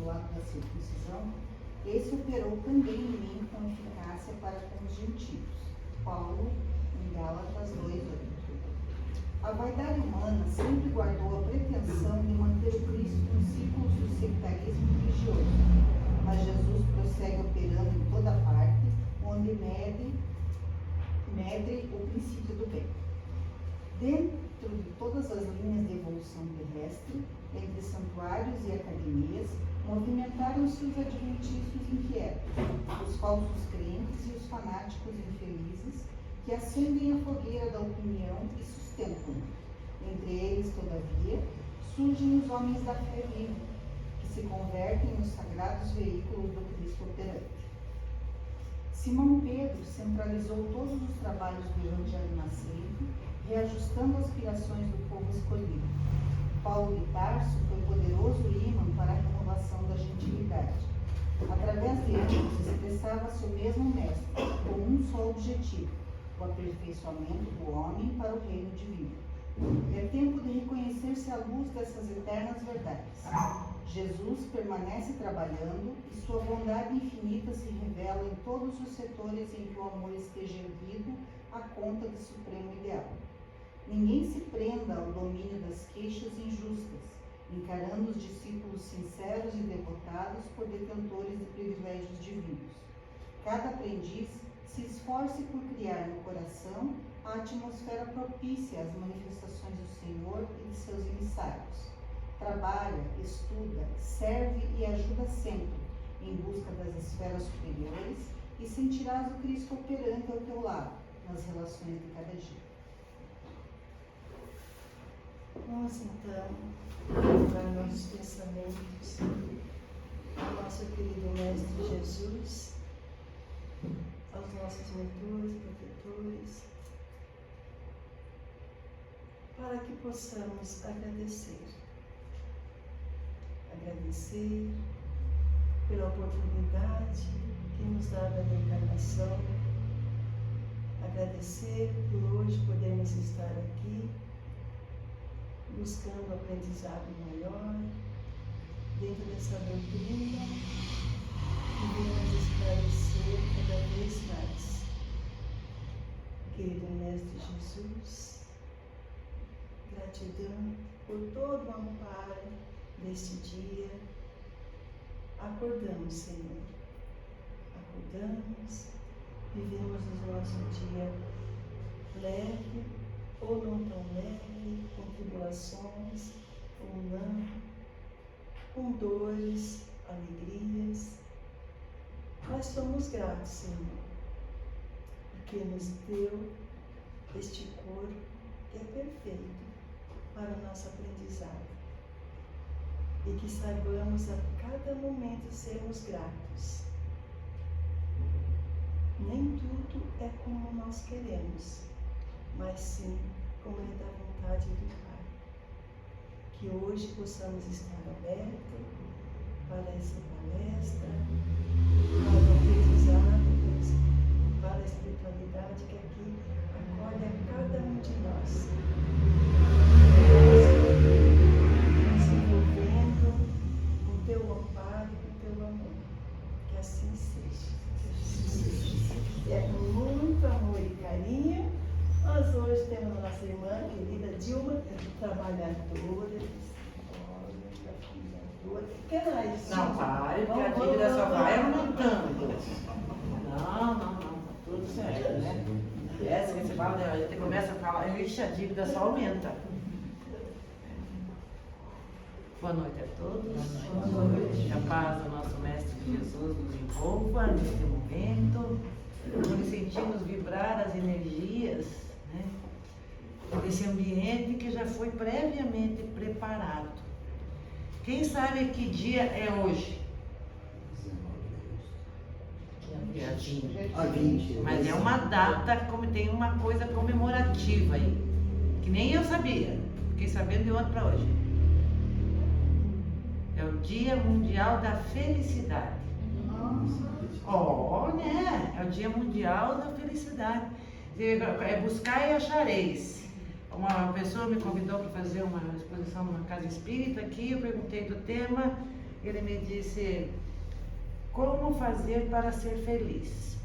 do ato da circuncisão, esse operou também em mim com eficácia para com os gentios. Paulo, em Gálatas 2:8. A vaidade humana sempre guardou a pretensão de manter Cristo nos círculos do sectarismo religioso, mas Jesus prossegue operando em toda parte, onde medre o princípio do bem. Dentro de todas as linhas de evolução terrestre, entre santuários e academias, movimentaram-se os adventistas inquietos, os falsos crentes e os fanáticos infelizes, que acendem a fogueira da opinião e sustentam-na. Entre eles, todavia, surgem os homens da fé viva, que se convertem nos sagrados veículos do Cristo operante. Simão Pedro centralizou todos os trabalhos do Evangelho nascente, reajustando aspirações do povo escolhido. Paulo de Tarso foi poderoso ímã para a renovação da gentilidade. Através de ambos expressava-se o mesmo mestre, com um só objetivo: o aperfeiçoamento do homem para o reino divino. É tempo de reconhecer-se à luz dessas eternas verdades. Jesus permanece trabalhando e sua bondade infinita se revela em todos os setores em que o amor esteja erguido à conta do supremo ideal. Ninguém se prenda ao domínio das queixas injustas, encarando os discípulos sinceros e devotados por detentores de privilégios divinos. Cada aprendiz se esforce por criar no coração a atmosfera propícia às manifestações do Senhor e de seus emissários. Trabalha, estuda, serve e ajuda sempre, em busca das esferas superiores, e sentirás o Cristo operante ao teu lado, nas relações de cada dia. Vamos então levar nossos pensamentos ao nosso querido Mestre Jesus, aos nossos mentores, protetores, para que possamos agradecer pela oportunidade que nos dá da reencarnação, agradecer por hoje podermos estar aqui buscando aprendizado maior dentro dessa doutrina que venhamos esclarecer cada vez mais. Querido Mestre Jesus, gratidão por todo o amparo deste dia. Acordamos, Senhor, acordamos, vivemos o nosso dia leve ou não tão leve, com tribulações ou não, com dores, alegrias, mas somos gratos, Senhor, porque nos deu este corpo que é perfeito para o nosso aprendizado e que saibamos a cada momento sermos gratos. Nem tudo é como nós queremos, mas sim como é da vontade do Pai. Que hoje possamos estar abertos para essa palestra, para o aprendizado, para a espiritualidade que aqui acolhe a cada um de nós. Nos envolvendo com teu amparo, com teu amor. Que assim seja. É com muito amor e carinho. Nós hoje temos a nossa irmã querida Dilma, trabalhadora, trabalhadora. Que mais? Não, pare, porque a dívida só vai aumentando. Não, tá tudo certo, né? Essa que você fala, a gente começa a falar, ixi, a dívida só aumenta. Boa noite a todos. Boa noite. Que a paz do nosso Mestre Jesus nos envolva neste momento, onde sentimos vibrar as energias, né, desse ambiente que já foi previamente preparado. Quem sabe que dia é hoje? Dia 20. Mas é uma data, como tem uma coisa comemorativa aí, que nem eu sabia. Fiquei sabendo de ontem para hoje. É o Dia Mundial da Felicidade. Né? É o Dia Mundial da Felicidade. É buscar e achareis. Uma pessoa me convidou para fazer uma exposição numa casa espírita aqui, eu perguntei do tema, ele me disse, como fazer para ser feliz?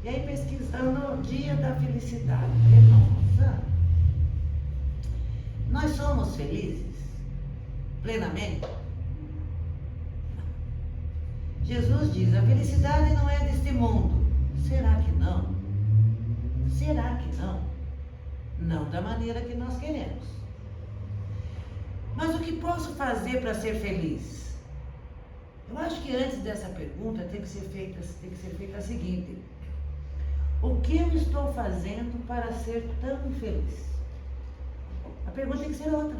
E aí pesquisando o dia da felicidade, nossa, nós somos felizes plenamente? Jesus diz, a felicidade não é deste mundo. Será que não? Será que não? Não da maneira que nós queremos. Mas o que posso fazer para ser feliz? Eu acho que antes dessa pergunta tem que ser feita a seguinte: o que eu estou fazendo para ser tão feliz? A pergunta tem que ser outra.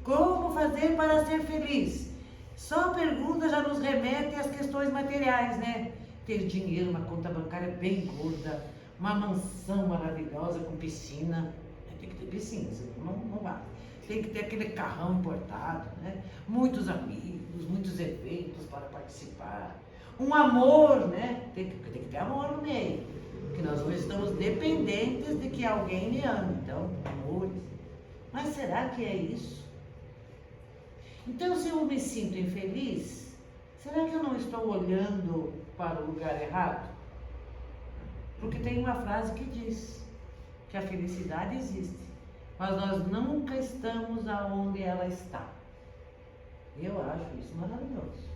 Como fazer para ser feliz? Só a pergunta já nos remete às questões materiais, né? Ter dinheiro, uma conta bancária bem gorda, uma mansão maravilhosa com piscina. Tem que ter piscina, senão não vale. Tem que ter aquele carrão importado, né? Muitos amigos, muitos eventos para participar. Um amor, né? Tem que ter amor no meio. Porque nós hoje estamos dependentes de que alguém me ame. Então, amores. Mas será que é isso? Então, se eu me sinto infeliz, será que eu não estou olhando para o lugar errado? Porque tem uma frase que diz que a felicidade existe, mas nós nunca estamos aonde ela está. Eu acho isso maravilhoso.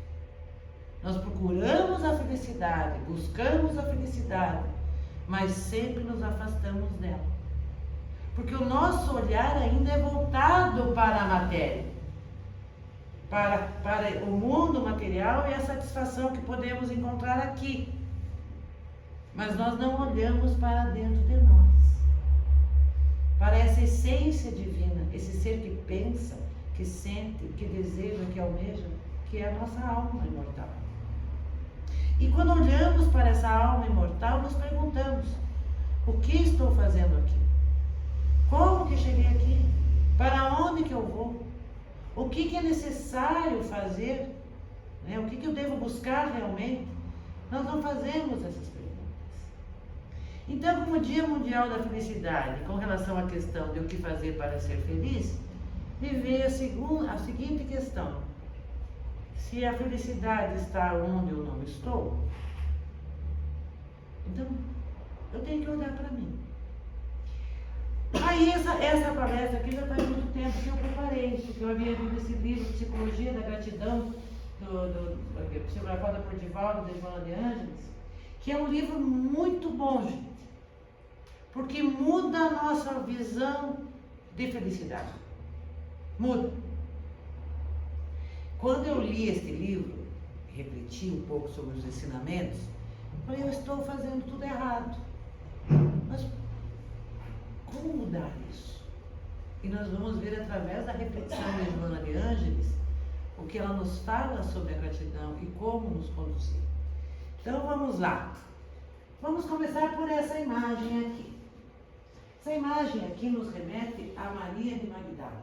Nós procuramos a felicidade, buscamos a felicidade, mas sempre nos afastamos dela. Porque o nosso olhar ainda é voltado para a matéria, para o mundo material e a satisfação que podemos encontrar aqui. Mas nós não olhamos para dentro de nós, para essa essência divina, esse ser que pensa, que sente, que deseja, que almeja, que é a nossa alma imortal. E quando olhamos para essa alma imortal, nos perguntamos, o que estou fazendo aqui? Como que cheguei aqui? Para onde que eu vou? O que é necessário fazer? Né? O que eu devo buscar realmente? Nós não fazemos essas perguntas. Então, como Dia Mundial da Felicidade, com relação à questão de o que fazer para ser feliz, me veio a seguinte questão: se a felicidade está onde eu não estou, então eu tenho que olhar para mim. Aí essa palestra aqui já faz muito tempo que eu preparei, porque eu havia lido esse livro, Psicologia da Gratidão, psicografada por Divaldo, de Joana de Ângeles, que é um livro muito bom, gente, porque muda a nossa visão de felicidade. Muda. Quando eu li este livro, refleti um pouco sobre os ensinamentos, falei, eu estou fazendo tudo errado. Mas como mudar isso? E nós vamos ver através da reflexão de Joana de Ângeles o que ela nos fala sobre a gratidão e como nos conduzir. Então vamos lá. Vamos começar por essa imagem aqui. Essa imagem aqui nos remete a Maria de Magdala.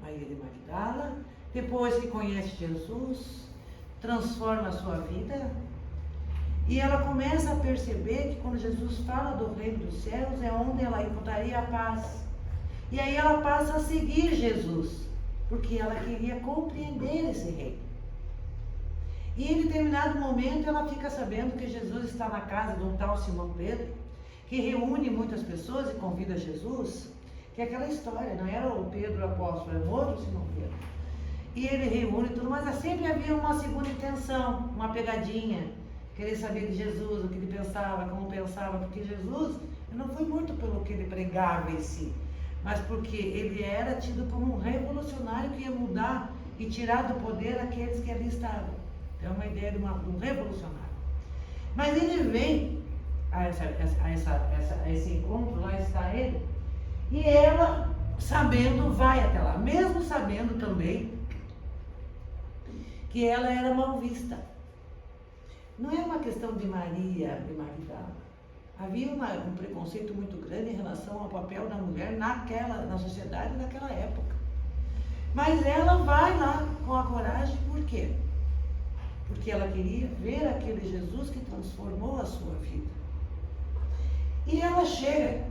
Maria de Magdala, depois que conhece Jesus, transforma a sua vida. E ela começa a perceber que quando Jesus fala do reino dos céus, é onde ela encontraria a paz. E aí ela passa a seguir Jesus, porque ela queria compreender esse reino. E em determinado momento ela fica sabendo que Jesus está na casa de um tal Simão Pedro, que reúne muitas pessoas e convida Jesus, que é aquela história, não era o Pedro o apóstolo, era o outro Simão Pedro. E ele reúne tudo, mas sempre havia uma segunda intenção, uma pegadinha. Querer saber de Jesus, o que ele pensava, como pensava, porque Jesus não foi morto pelo que ele pregava em si, mas porque ele era tido como um revolucionário que ia mudar e tirar do poder aqueles que ali estavam. É uma ideia de um revolucionário. Mas ele vem a esse encontro, lá está ele, e ela, sabendo, vai até lá, mesmo sabendo também que ela era mal vista. Não é uma questão de Maria de Magdala. Havia um preconceito muito grande em relação ao papel da mulher na sociedade naquela época. Mas ela vai lá com a coragem, por quê? Porque ela queria ver aquele Jesus que transformou a sua vida. E ela chega,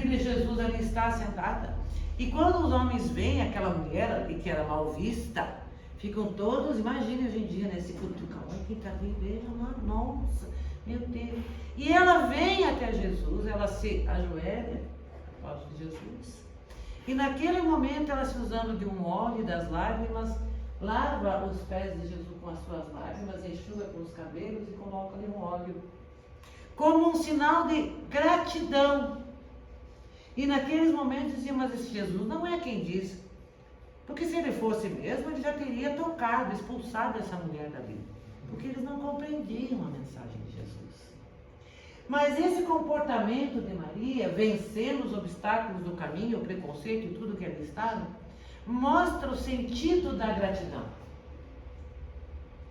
e Jesus ali está sentada, E quando os homens veem aquela mulher ali que era mal vista, ficam todos, imagine hoje em dia, nesse cutucão, olha quem está vindo, veja lá, nossa, meu Deus. E ela vem até Jesus, ela se ajoelha aos pés de Jesus. E naquele momento ela se usando de um óleo das lágrimas, lava os pés de Jesus com as suas lágrimas, enxuga com os cabelos e coloca ali um óleo, como um sinal de gratidão. E naqueles momentos diziam, mas esse Jesus não é quem diz. Porque se ele fosse mesmo, ele já teria tocado, expulsado essa mulher dali. Porque eles não compreendiam a mensagem de Jesus. Mas esse comportamento de Maria, vencendo os obstáculos do caminho, o preconceito e tudo que ali estava, mostra o sentido da gratidão.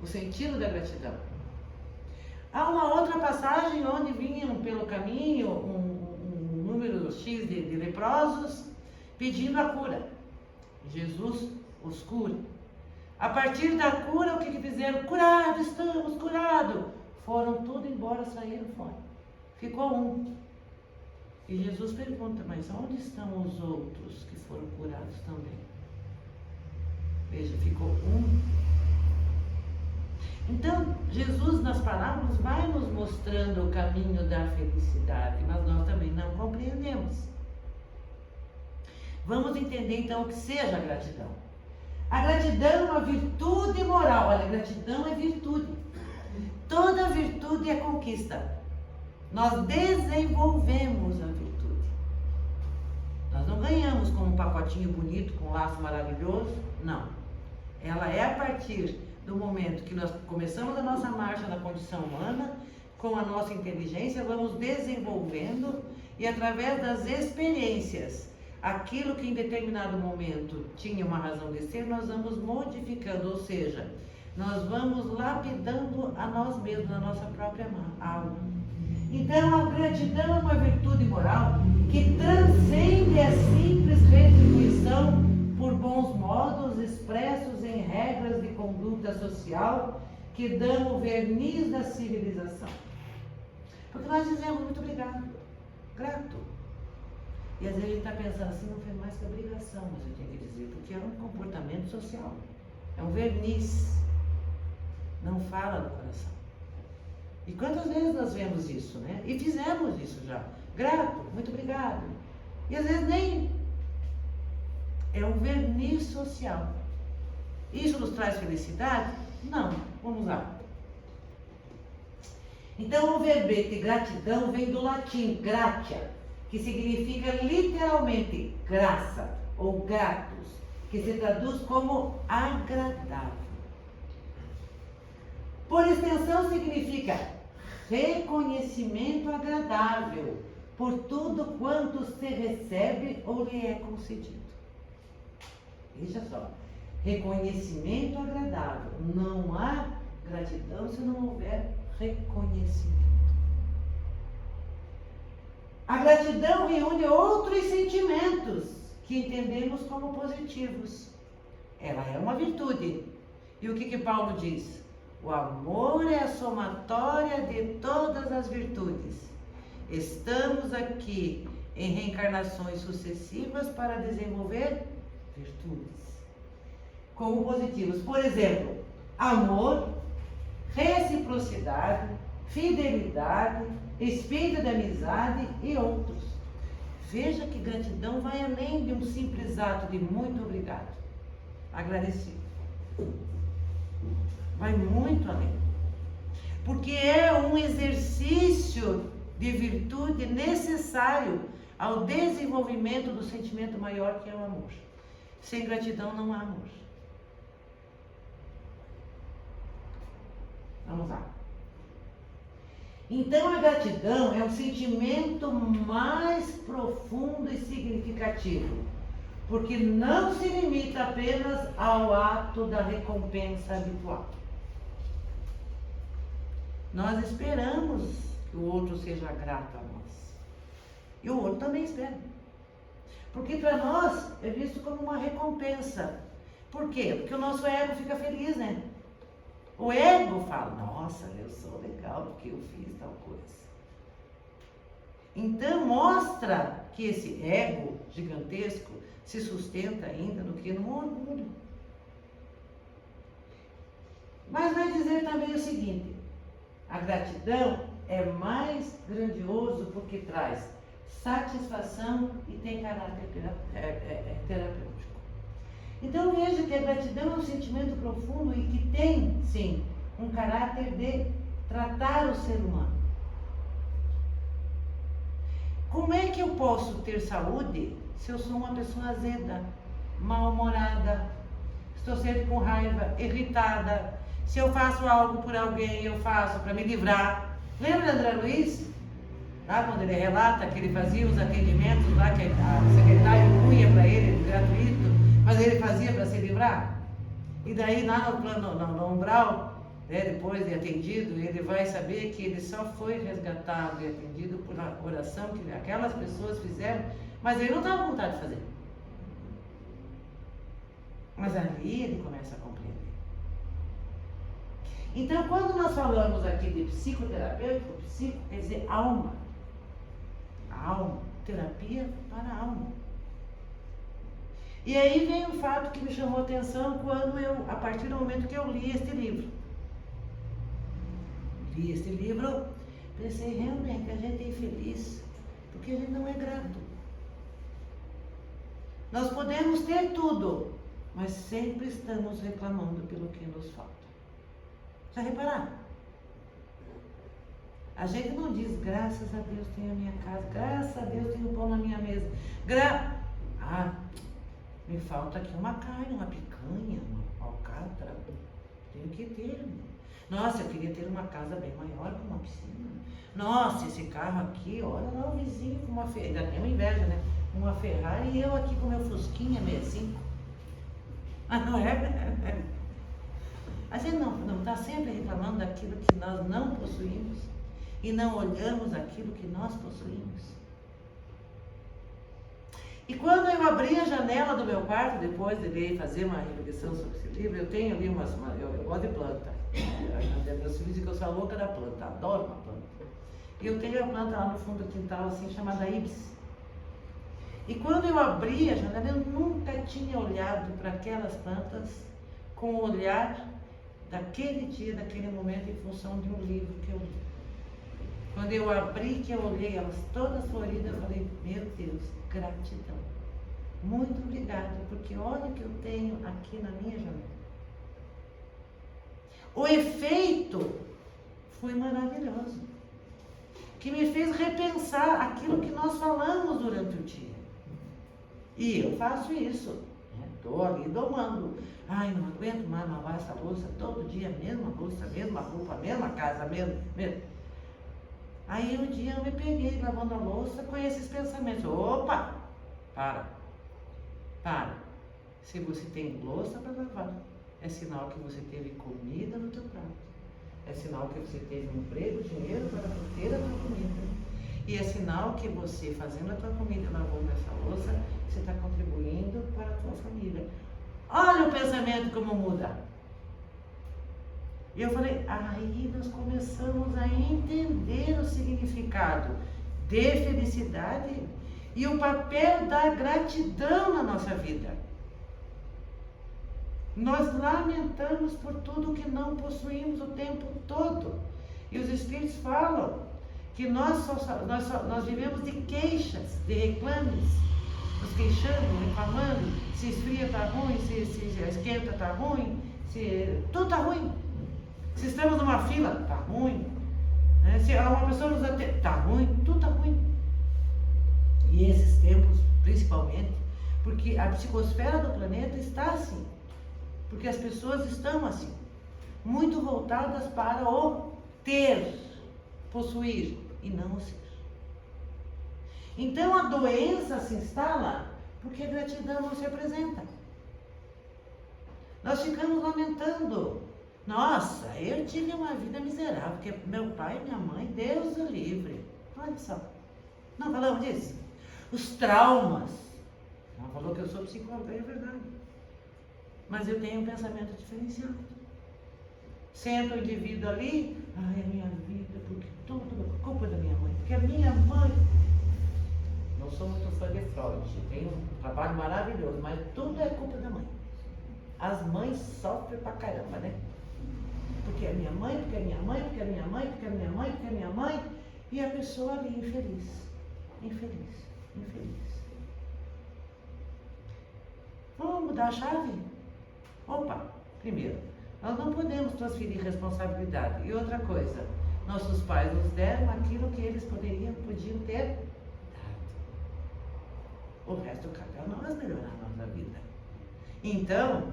O sentido da gratidão. Há uma outra passagem onde vinham pelo caminho um número X de leprosos pedindo a cura. Jesus os cura. A partir da cura, o que fizeram? Curado, estamos curados. Foram tudo embora, saíram fora. Ficou um. E Jesus pergunta, mas onde estão os outros que foram curados também? Veja, ficou um. Então, Jesus nas parábolas vai nos mostrando o caminho da felicidade, mas nós também não compreendemos. Vamos entender então o que seja a gratidão. A gratidão é uma virtude moral. Olha, gratidão é virtude. Toda virtude é conquista. Nós desenvolvemos a virtude. Nós não ganhamos com um pacotinho bonito, com um laço maravilhoso. Não. Ela é a partir do momento que nós começamos a nossa marcha na condição humana, com a nossa inteligência, vamos desenvolvendo e através das experiências, aquilo que em determinado momento tinha uma razão de ser, nós vamos modificando, ou seja, nós vamos lapidando a nós mesmos, a nossa própria alma. Então a gratidão é uma virtude moral que transcende a simples retribuição por bons modos expressos em regras de conduta social que dão o verniz da civilização. Porque nós dizemos muito obrigado, grato. E às vezes a gente está pensando assim, não foi mais que obrigação, mas eu tenho que dizer, porque é um comportamento social, é um verniz, não fala do coração. E quantas vezes nós vemos isso, né? E fizemos isso já. Grato, muito obrigado. E às vezes nem. É um verniz social. Isso nos traz felicidade? Não. Vamos lá. Então o verbete gratidão vem do latim gratia, que significa literalmente graça ou gratus, que se traduz como agradável. Por extensão significa reconhecimento agradável por tudo quanto se recebe ou lhe é concedido. Veja só, reconhecimento agradável. Não há gratidão se não houver reconhecimento. A gratidão reúne outros sentimentos que entendemos como positivos. Ela é uma virtude. E o que Paulo diz? O amor é a somatória de todas as virtudes. Estamos aqui em reencarnações sucessivas para desenvolver virtudes como positivos. Por exemplo, amor, reciprocidade, fidelidade, espírito de amizade e outros. Veja que gratidão vai além de um simples ato de muito obrigado, agradecido. Vai muito além. Porque é um exercício de virtude necessário ao desenvolvimento do sentimento maior que é o amor. Sem gratidão não há amor. Vamos lá. Então a gratidão é o sentimento mais profundo e significativo, porque não se limita apenas ao ato da recompensa habitual. Nós esperamos que o outro seja grato a nós. E o outro também espera. Porque para nós é visto como uma recompensa. Por quê? Porque o nosso ego fica feliz, né? O ego fala, nossa, eu sou legal porque eu fiz tal coisa. Então mostra que esse ego gigantesco se sustenta ainda do que no orgulho. Mas vai dizer também o seguinte: a gratidão é mais grandioso porque traz satisfação e tem caráter terapêutico. Então veja que a gratidão é um sentimento profundo e que tem, sim, um caráter de tratar o ser humano. Como é que eu posso ter saúde se eu sou uma pessoa azeda, mal-humorada, estou sempre com raiva, irritada? Se eu faço algo por alguém, eu faço para me livrar. Lembra André Luiz? Lá quando ele relata que ele fazia os atendimentos lá, que a secretária punha para ele, gratuito, mas ele fazia para se livrar. E daí lá no plano, no umbral, né, depois de atendido, ele vai saber que ele só foi resgatado e atendido por uma oração que aquelas pessoas fizeram, mas ele não estava com vontade de fazer. Mas ali ele começa a compreender. Então, quando nós falamos aqui de psicoterapêutico, psico quer dizer alma. A alma, terapia para a alma. E aí vem um fato que me chamou a atenção quando a partir do momento que eu li este livro. Li este livro, pensei realmente que a gente é infeliz, porque a gente não é grato. Nós podemos ter tudo, mas sempre estamos reclamando pelo que nos falta. Já repararam? A gente não diz, graças a Deus tenho a minha casa, graças a Deus tenho pão na minha mesa. Me falta aqui uma carne, uma picanha, uma alcatra. Tenho que ter. Nossa, eu queria ter uma casa bem maior com uma piscina. Nossa, esse carro aqui, olha lá o vizinho com uma Ferrari, ainda tem uma inveja, né? Uma Ferrari e eu aqui com meu Fusquinha 65. Não é? A gente não está sempre reclamando daquilo que nós não possuímos e não olhamos aquilo que nós possuímos. E quando eu abri a janela do meu quarto, depois de ler e fazer uma reflexão sobre esse livro, eu tenho ali eu gosto de planta. Meus filhos dizem que eu sou a louca da planta, adoro uma planta. E eu tenho a planta lá no fundo do quintal, assim, chamada Ibis. E quando eu abri a janela, eu nunca tinha olhado para aquelas plantas com o olhar daquele dia, daquele momento, em função de um livro que eu li. Quando eu abri, que eu olhei elas todas floridas, eu falei, meu Deus, gratidão. Muito obrigada, porque olha o que eu tenho aqui na minha janela. O efeito foi maravilhoso, que me fez repensar aquilo que nós falamos durante o dia. E eu faço isso. Estou ali domando. Ai, não aguento mais lavar essa louça todo dia, mesma louça, mesma roupa, mesma casa, mesmo. Aí um dia eu me peguei lavando a louça com esses pensamentos. Opa! Para. Se você tem louça para lavar, é sinal que você teve comida no teu prato. É sinal que você teve um emprego, dinheiro para ter a tua comida. E é sinal que você, fazendo a tua comida, lavando essa louça, você está contribuindo para a tua família. Olha o pensamento como muda. E eu falei, aí nós começamos a entender o significado de felicidade e o papel da gratidão na nossa vida. Nós lamentamos por tudo que não possuímos o tempo todo. E os Espíritos falam que nós vivemos de queixas, de reclames, nos queixando, reclamando, se esfria está ruim, se esquenta está ruim, tudo está ruim. Se estamos numa fila, está ruim. Se uma pessoa nos atende, está ruim, tudo está ruim. E esses tempos, principalmente, porque a psicosfera do planeta está assim. Porque as pessoas estão assim, muito voltadas para o ter, possuir e não o ser. Então a doença se instala porque a gratidão não se apresenta. Nós ficamos lamentando. Nossa, eu tive uma vida miserável, porque meu pai e minha mãe, Deus o livre. Olha só, não falamos disso? Os traumas. Não falou que eu sou psicóloga, é verdade. Mas eu tenho um pensamento diferenciado. Senta o indivíduo ali, ai, a minha vida, porque tudo é culpa da minha mãe, porque a minha mãe. não sou muito fã de Freud, tem um trabalho maravilhoso, mas tudo é culpa da mãe. As mães sofrem pra caramba, né? Porque é minha mãe, porque é minha mãe, porque é minha mãe, porque é minha mãe, porque é minha mãe, e a pessoa ali infeliz, infeliz, infeliz. Vamos mudar a chave? Opa, primeiro, nós não podemos transferir responsabilidade. E outra coisa, nossos pais nos deram aquilo que eles podiam ter dado. O resto cabe a nós melhorar a nossa vida. Então,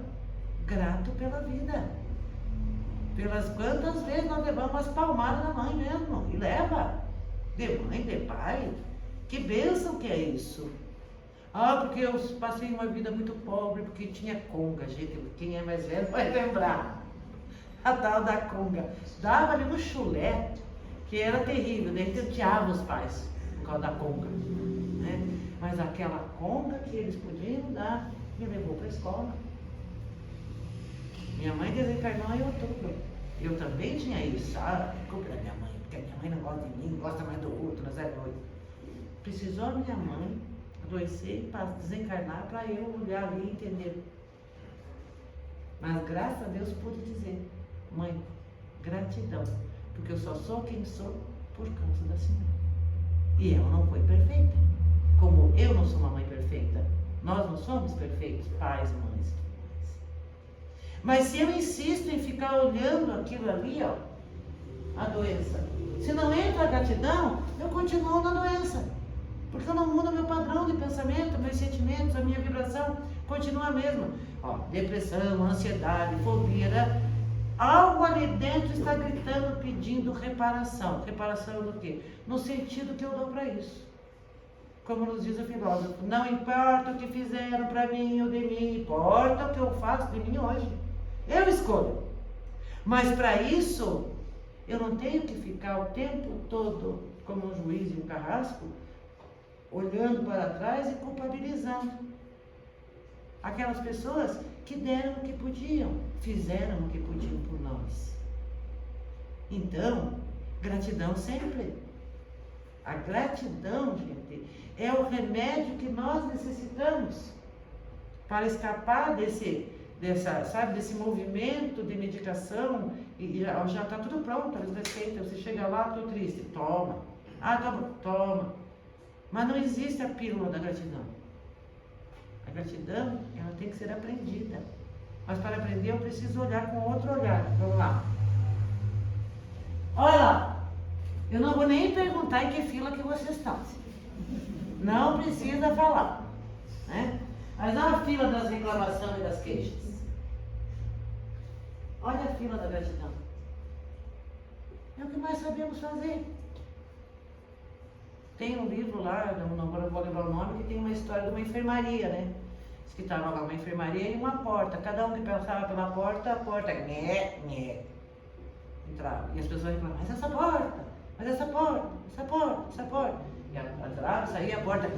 grato pela vida. Pelas quantas vezes nós levamos as palmadas da mãe mesmo. E leva. De mãe, de pai. Que bênção que é isso. Ah, porque eu passei uma vida muito pobre, porque tinha conga. Gente, quem é mais velho vai lembrar. A tal da conga. Dava-lhe um chulé, que era terrível. Daí tenteava os pais, por causa da conga. Né? Mas aquela conga que eles podiam dar, me levou para a escola. Minha mãe desencarnou em outubro. Eu também tinha isso. Ah, culpa da minha mãe, porque a minha mãe não gosta de mim, gosta mais do outro, nós é doido. Precisou a minha mãe adoecer para desencarnar, para eu olhar ali e entender. Mas graças a Deus pude dizer, mãe, gratidão, porque eu só sou quem sou por causa da senhora. E ela não foi perfeita, como eu não sou uma mãe perfeita. Nós não somos perfeitos, pais, mães. Mas se eu insisto em ficar olhando aquilo ali, ó, a doença, se não entra a gratidão, eu continuo na doença. Porque eu não mudo meu padrão de pensamento, meus sentimentos, a minha vibração continua a mesma. Ó, depressão, ansiedade, fobia, né? Algo ali dentro está gritando, pedindo reparação. Reparação do quê? No sentido que eu dou para isso. Como nos diz o filósofo, não importa o que fizeram para mim ou de mim, importa o que eu faço de mim hoje. Eu escolho. Mas para isso, eu não tenho que ficar o tempo todo como um juiz e um carrasco, olhando para trás e culpabilizando aquelas pessoas que deram o que podiam, fizeram o que podiam por nós. Então, gratidão sempre. A gratidão, gente, é o remédio que nós necessitamos para escapar desse movimento de medicação e já está tudo pronto, eles receitam, você chega lá, estou triste, toma. Ah, tá bom, toma. Mas não existe a pílula da gratidão. A gratidão, ela tem que ser aprendida. Mas para aprender eu preciso olhar com outro olhar. Vamos lá. Olha lá. Eu não vou nem perguntar em que fila que vocês estão. Não precisa falar. Né? Mas olha a fila das reclamações e das queixas. Olha a fila da gratidão. É o que nós sabemos fazer. Tem um livro lá, não vou lembrar o nome, que tem uma história de uma enfermaria, né? Diz que estava lá uma enfermaria e uma porta. Cada um que passava pela porta, a porta entrava. E as pessoas reclamavam, mas essa porta, essa porta. E ela entrava, saía a porta,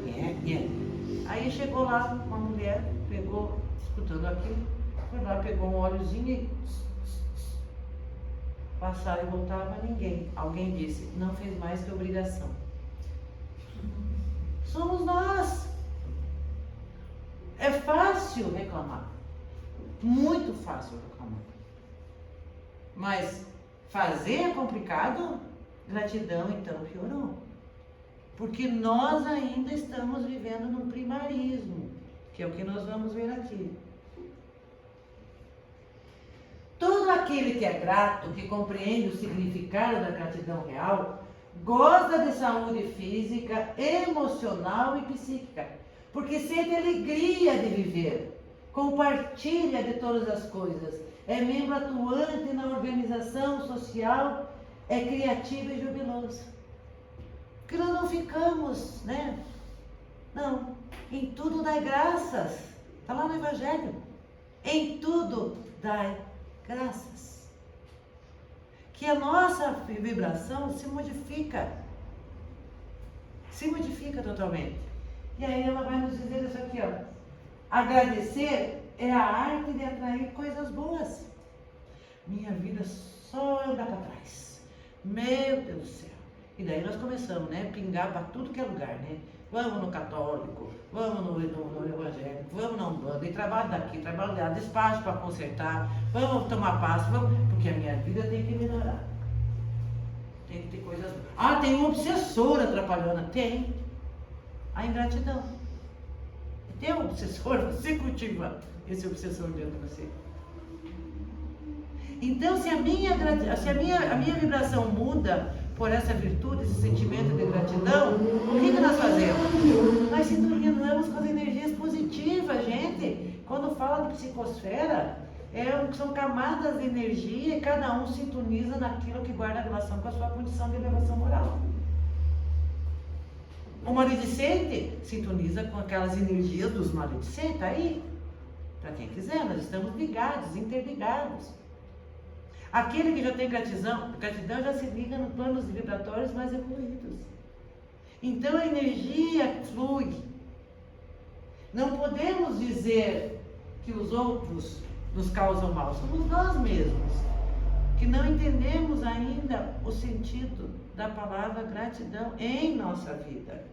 Aí chegou lá uma mulher, pegou, escutando aquilo, foi lá, pegou um óleozinho e passava e voltava ninguém. Alguém disse, não fez mais que obrigação. Somos nós. É fácil reclamar. Muito fácil reclamar. Mas fazer é complicado? Gratidão, então, piorou. Porque nós ainda estamos vivendo num primarismo, que é o que nós vamos ver aqui. Todo aquele que é grato, que compreende o significado da gratidão real, goza de saúde física, emocional e psíquica, porque sente alegria de viver, compartilha de todas as coisas, é membro atuante na organização social, é criativo e jubiloso. Porque nós não ficamos, né? Não, em tudo dai graças, está lá no Evangelho, em tudo dai graças. Que a nossa vibração se modifica totalmente. E aí ela vai nos dizer isso aqui, ó. Agradecer é a arte de atrair coisas boas. Minha vida só anda para trás. Meu Deus do céu. E daí nós começamos, né? Pingar para tudo que é lugar, né? vamos no católico, vamos no evangélico, vamos na Umbanda, e trabalho daqui, trabalho de lá, despacho para consertar, vamos tomar passo, porque a minha vida tem que melhorar. Tem que ter coisas. Ah, tem um obsessor atrapalhando. Tem. A ingratidão. Tem um obsessor, você cultiva esse obsessor dentro de você. Então, se a minha vibração muda por essa virtude, esse sentimento de gratidão, o que nós fazemos? Nós sintonizamos com as energias positivas, gente. Quando fala de psicosfera, são camadas de energia e cada um sintoniza naquilo que guarda relação com a sua condição de elevação moral. O maledicente sintoniza com aquelas energias dos maledicentes. Aí, para quem quiser, nós estamos ligados, interligados. Aquele que já tem gratidão já se liga nos planos vibratórios mais evoluídos. Então a energia flui. Não podemos dizer que os outros nos causam mal, somos nós mesmos, que não entendemos ainda o sentido da palavra gratidão em nossa vida.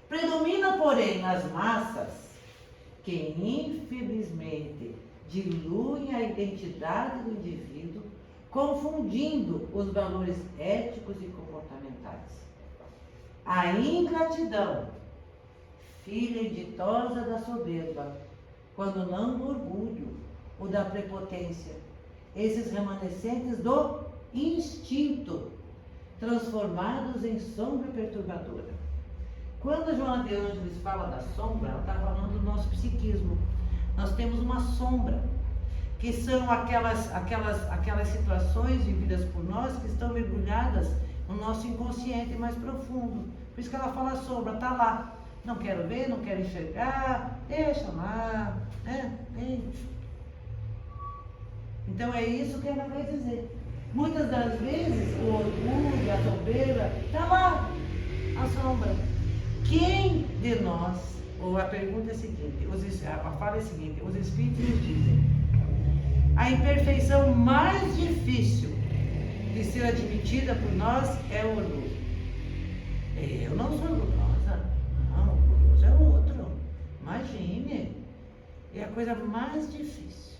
Predomina, porém, nas massas que, infelizmente, diluem a identidade do indivíduo, confundindo os valores éticos e comportamentais. A ingratidão, filha inditosa da soberba, quando não do orgulho ou da prepotência, esses remanescentes do instinto, transformados em sombra perturbadora. Quando a Joana de Ângeles fala da sombra, ela está falando do nosso psiquismo. Nós temos uma sombra, que são aquelas situações vividas por nós que estão mergulhadas no nosso inconsciente mais profundo. Por isso que ela fala sombra, está lá. Não quero ver, não quero enxergar, deixa lá, né? Então é isso que ela vai dizer. Muitas das vezes o orgulho, a soberba, está lá, a sombra. Quem de nós, ou a pergunta é a seguinte, a fala é a seguinte, os espíritos nos dizem, a imperfeição mais difícil de ser admitida por nós é o orgulho. Eu não sou orgulhosa, não, orgulhoso é o outro, imagine, é a coisa mais difícil.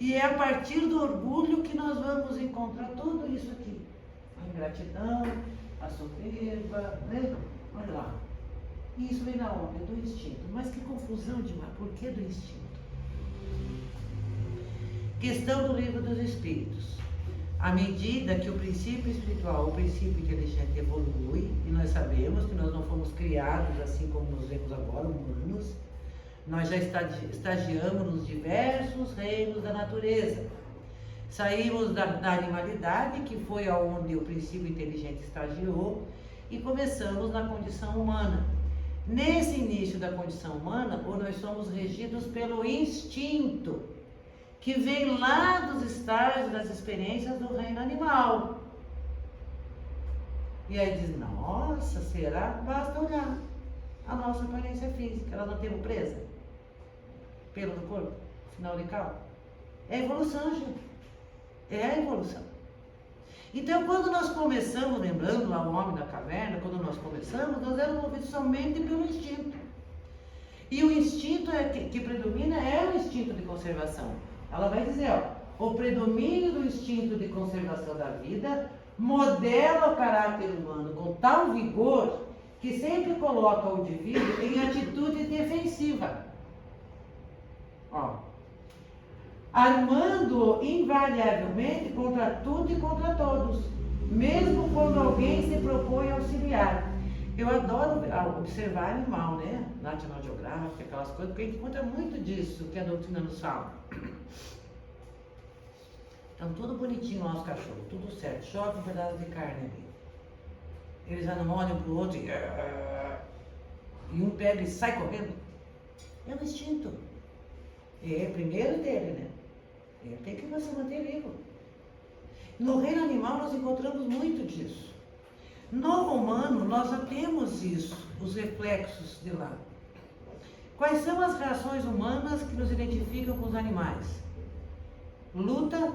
E é a partir do orgulho que nós vamos encontrar tudo isso aqui, a ingratidão, a soberba, né? Olha lá. E isso vem da onde? Do instinto. Mas que confusão demais. Por que do instinto? Questão do Livro dos Espíritos. À medida que o princípio espiritual, o princípio inteligente evolui, e nós sabemos que nós não fomos criados assim como nos vemos agora, humanos, nós já estagiamos nos diversos reinos da natureza. Saímos da animalidade, que foi aonde o princípio inteligente estagiou, e começamos na condição humana. Nesse início da condição humana, nós somos regidos pelo instinto, que vem lá dos estágios das experiências do reino animal. E aí diz, nossa, será? Basta olhar a nossa aparência física. Ela não temos presa? Pelo do corpo? Final de cabo? É a evolução, gente. É a evolução. Então, quando nós começamos, lembrando lá o homem da caverna, quando nós começamos, nós éramos movidos somente pelo instinto. E o instinto que predomina é o instinto de conservação. Ela vai dizer, o predomínio do instinto de conservação da vida modela o caráter humano com tal vigor que sempre coloca o indivíduo em atitude defensiva. Armando-o invariavelmente contra tudo e contra todos, mesmo quando alguém se propõe a auxiliar. Eu adoro observar animal, né? National Geographic, aquelas coisas, porque a gente conta muito disso que a doutrina nos fala. Estão tudo bonitinho lá os cachorros, tudo certo, chove um pedaço de carne ali. Eles já não olham para o outro e um pega e sai correndo. É um instinto. É primeiro dele, né? Ele tem que se manter vivo. No reino animal nós encontramos muito disso. No humano nós já temos isso, os reflexos de lá. Quais são as reações humanas que nos identificam com os animais? Luta,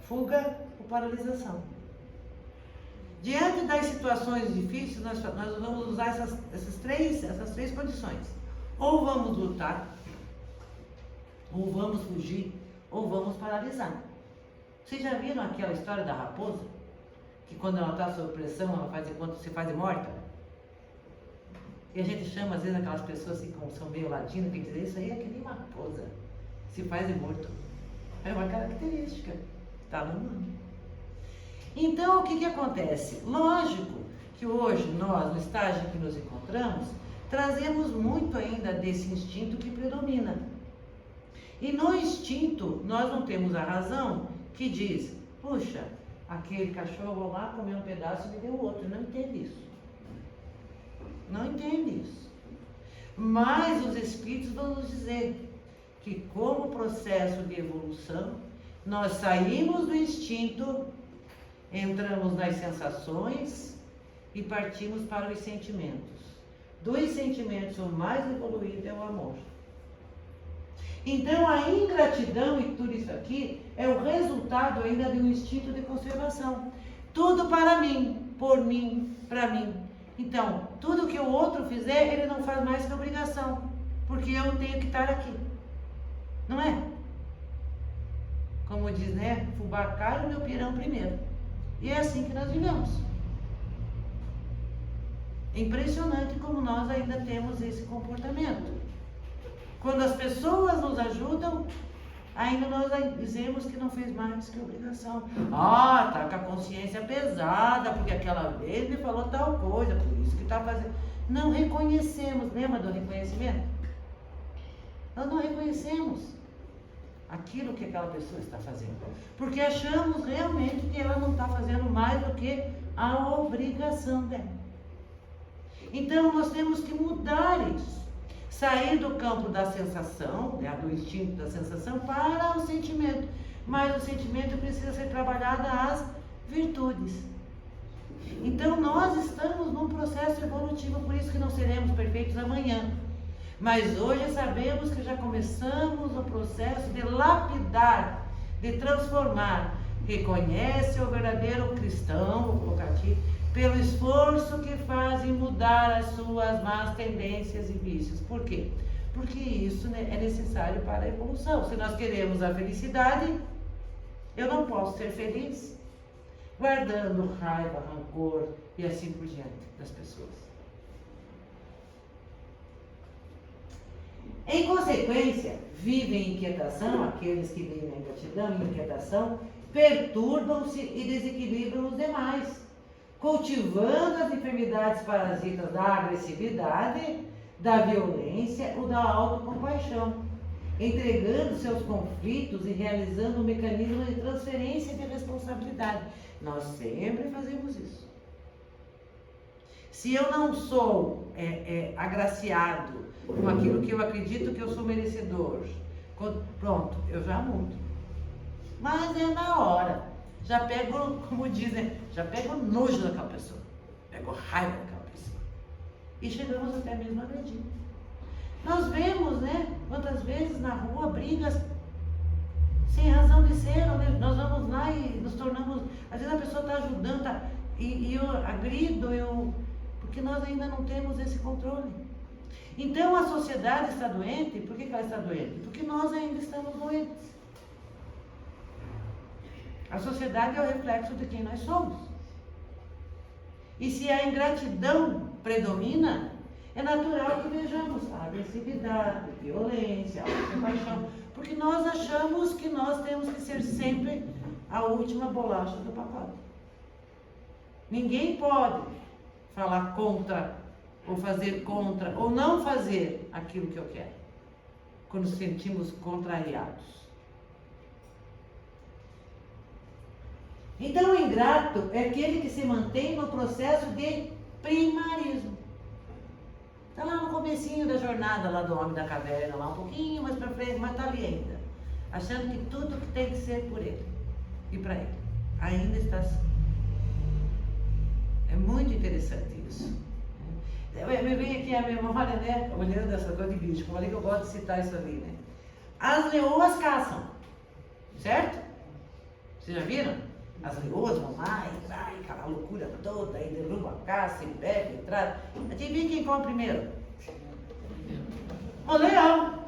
fuga ou paralisação. Diante das situações difíceis, nós vamos usar essas três condições. Ou vamos lutar, ou vamos fugir, ou vamos paralisar. Vocês já viram aquela história da raposa? Que quando ela está sob pressão, ela faz enquanto se faz de morta? E a gente chama, às vezes, aquelas pessoas assim, como são meio latinas, que dizem, isso aí é que nem uma raposa, se faz de morto. É uma característica, está no nome. Então, o que acontece? Lógico que hoje, nós, no estágio em que nos encontramos, trazemos muito ainda desse instinto que predomina. E no instinto, nós não temos a razão que diz, puxa, aquele cachorro lá comeu um pedaço e me deu outro. Não entende isso. Não entende isso. Mas os espíritos vão nos dizer que, como processo de evolução, nós saímos do instinto, entramos nas sensações e partimos para os sentimentos. Dos sentimentos, o mais evoluído é o amor. Então, a ingratidão e tudo isso aqui é o resultado ainda de um instinto de conservação. Tudo para mim, por mim, para mim. Então, tudo que o outro fizer, ele não faz mais que obrigação, porque eu tenho que estar aqui. Não é? Como diz, né? Fubá cai o meu pirão primeiro. E é assim que nós vivemos. É impressionante como nós ainda temos esse comportamento. Quando as pessoas nos ajudam, ainda nós dizemos que não fez mais que obrigação. Ah, tá com a consciência pesada, porque aquela vez me falou tal coisa, por isso que está fazendo. Não reconhecemos, lembra do reconhecimento? Nós não reconhecemos aquilo que aquela pessoa está fazendo, porque achamos realmente que ela não está fazendo mais do que a obrigação dela. Então nós temos que mudar isso, sair do campo da sensação, né, do instinto da sensação, para o sentimento. Mas o sentimento precisa ser trabalhado às virtudes. Então nós estamos num processo evolutivo, por isso que não seremos perfeitos amanhã. Mas hoje sabemos que já começamos o processo de lapidar, de transformar. Reconhece o verdadeiro cristão, vou colocar aqui, pelo esforço que faz em mudar as suas más tendências e vícios. Por quê? Porque isso é necessário para a evolução. Se nós queremos a felicidade, eu não posso ser feliz guardando raiva, rancor e assim por diante das pessoas. Em consequência, vivem em inquietação, aqueles que vivem na ingratidão e inquietação, perturbam-se e desequilibram os demais, cultivando as enfermidades parasitas da agressividade, da violência ou da autocompaixão, entregando seus conflitos e realizando um mecanismo de transferência de responsabilidade. Nós sempre fazemos isso. Se eu não sou agraciado com aquilo que eu acredito que eu sou merecedor, pronto, eu já mudo. Mas é na hora. Já pego, como dizem, já pego nojo daquela pessoa, pego raiva daquela pessoa. E chegamos até mesmo a agredir. Nós vemos, né, quantas vezes na rua brigas sem razão de ser, onde nós vamos lá e nos tornamos, às vezes a pessoa está ajudando, e eu agrido, porque nós ainda não temos esse controle. Então a sociedade está doente. Por que ela está doente? Porque nós ainda estamos doentes. A sociedade é o reflexo de quem nós somos. E se a ingratidão predomina, é natural que vejamos a agressividade, a violência, a compaixão, porque nós achamos que nós temos que ser sempre a última bolacha do pacote. Ninguém pode falar contra, ou fazer contra, ou não fazer aquilo que eu quero, quando nos sentimos contrariados. Então o ingrato é aquele que se mantém no processo de primarismo. Está lá no comecinho da jornada lá do homem da caverna, lá um pouquinho mais para frente, mas está ali ainda, achando que tudo que tem que ser por ele e para ele, ainda está assim. É muito interessante isso. Me vem aqui a memória, né, olhando essa coisa de bicho, como ali que eu gosto de citar isso ali, né? As leoas caçam, certo? Vocês já viram? As leoas vão lá e aquela loucura toda, aí derruba a caça, e bebe, e traz. Adivinha quem come primeiro? O leão.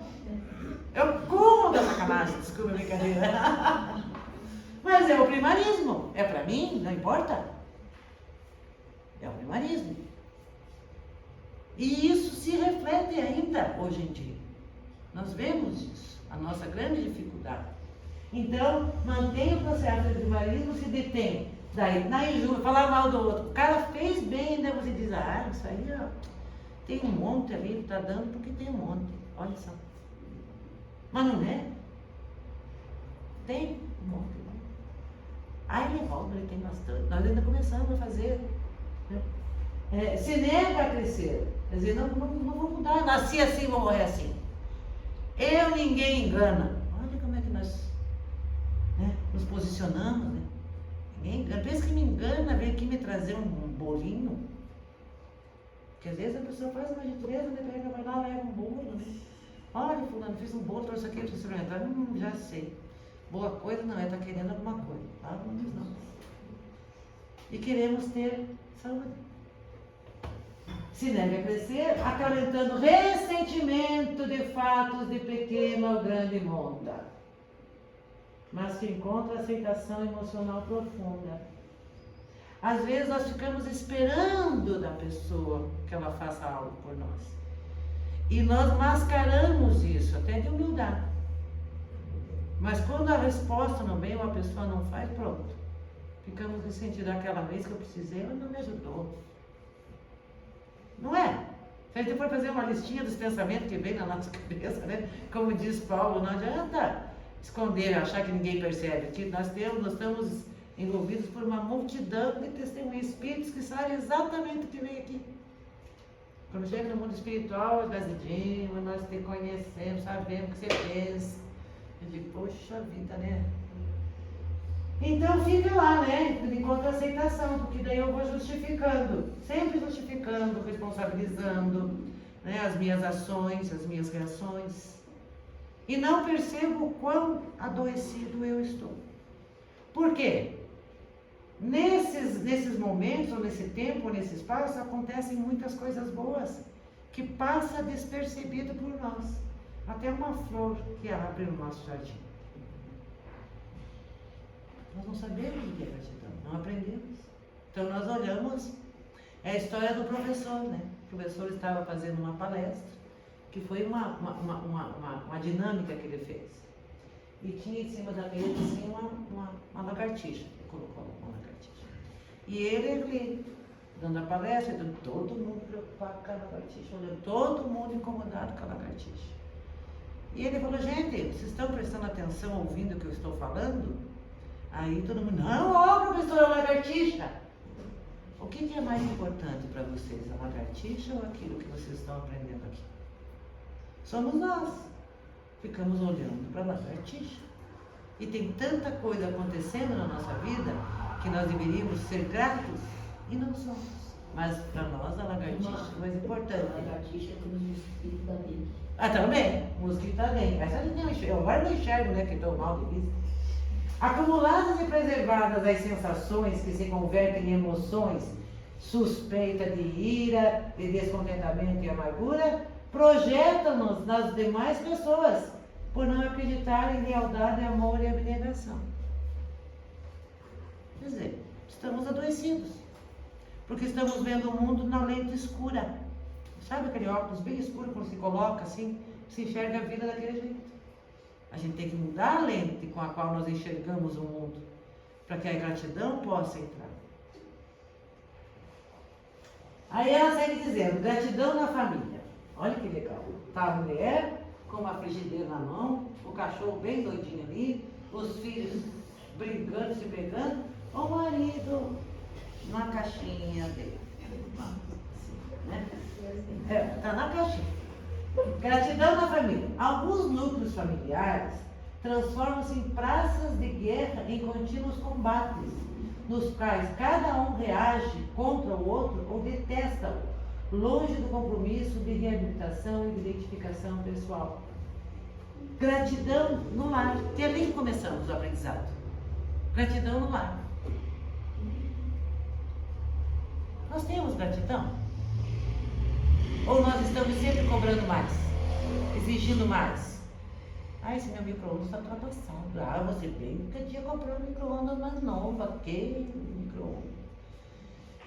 Eu como da sacanagem, desculpa a brincadeira. Mas é o primarismo. É pra mim, não importa. É o primarismo. E isso se reflete ainda hoje em dia. Nós vemos isso, a nossa grande dificuldade. Então, mantém o processo de primarismo, se detém. Daí, na injúria, falar mal do outro. O cara fez bem, ainda você diz, isso aí, ó, tem um monte ali, tá dando porque tem um monte. Olha só. Mas não é? Tem um monte. Ele volta, ele tem bastante. Nós ainda começamos a fazer. Né? Se nega a crescer. Quer dizer, não vou mudar. Nasci assim, vou morrer assim. Ninguém engana. Olha como é que nós nos posicionamos, né? Ninguém engana. Pensa que me engana, vem aqui me trazer um bolinho. Porque às vezes a pessoa faz uma gentileza, né? Vai lá, leva um bolo, né? Olha, fulano, fiz um bolo, trouxe aqui para você experimentar. Já sei. Boa coisa não é, está querendo alguma coisa. Não diz não. E queremos ter saúde. Se nega a crescer, acalentando ressentimento de fatos de pequena ou grande monta, mas que encontra aceitação emocional profunda. Às vezes nós ficamos esperando da pessoa que ela faça algo por nós. E nós mascaramos isso, até de humildade. Mas quando a resposta não vem ou a pessoa não faz, pronto. Ficamos ressentidos. Aquela vez que eu precisei, ela não me ajudou. Não é? Se a gente for fazer uma listinha dos pensamentos que vem na nossa cabeça, né? Como diz Paulo, não adianta esconder, achar que ninguém percebe. Que nós estamos envolvidos por uma multidão de testemunhos espíritos que sabem exatamente o que vem aqui. Quando chega no mundo espiritual, nós te conhecemos, sabemos o que você pensa. Eu digo, poxa vida, né? Então fica lá, né? Enquanto aceitação, porque daí eu vou justificando, sempre justificando, responsabilizando, né, as minhas ações, as minhas reações. E não percebo o quão adoecido eu estou. Por quê? Nesses momentos, ou nesse tempo, ou nesse espaço, acontecem muitas coisas boas que passa despercebido por nós. Até uma flor que abre no nosso jardim. Nós não sabemos o que é gratidão, não aprendemos. Então nós olhamos, é a história do professor, né? O professor estava fazendo uma palestra, que foi uma dinâmica que ele fez. E tinha em cima da mesa assim, uma lagartixa. Ele colocou uma lagartixa. E ele dando a palestra, todo mundo preocupado com a lagartixa, olhando, todo mundo incomodado com a lagartixa. E ele falou, gente, vocês estão prestando atenção ouvindo o que eu estou falando? Aí todo mundo, não, professora, lagartixa. O que é mais importante para vocês, a lagartixa ou aquilo que vocês estão aprendendo aqui? Somos nós. Ficamos olhando para a lagartixa. E tem tanta coisa acontecendo na nossa vida que nós deveríamos ser gratos e não somos. Mas para nós a lagartixa é mais importante. A lagartixa é como o mosquito da dengue. Também, o mosquito da dengue. Mas eu agora não enxergo, né, que estou mal de vista. Acumuladas e preservadas as sensações que se convertem em emoções, suspeita de ira, de descontentamento e amargura, projetam-nos nas demais pessoas, por não acreditar em lealdade, amor e abnegação. Quer dizer, estamos adoecidos, porque estamos vendo o mundo na lente escura. Sabe aquele óculos bem escuro, quando se coloca assim, se enxerga a vida daquele jeito. A gente tem que mudar a lente com a qual nós enxergamos o mundo, para que a gratidão possa entrar. Aí ela segue dizendo, gratidão na família. Olha que legal. Tá a mulher com uma frigideira na mão, o cachorro bem doidinho ali, os filhos brincando, se pegando, o marido na caixinha dele. Né? Tá na caixinha. Gratidão na família. Alguns núcleos familiares transformam-se em praças de guerra em contínuos combates, nos quais cada um reage contra o outro ou detesta-o, longe do compromisso de reabilitação e de identificação pessoal. Gratidão no lar, que é ali que começamos o aprendizado. Gratidão no lar. Nós temos gratidão? Ou nós estamos sempre cobrando mais, exigindo mais? Ah, esse meu micro-ondas está ultrapassado. Ah, você bem, cada dia comprou um micro-ondas mais novo, aquele micro-ondas.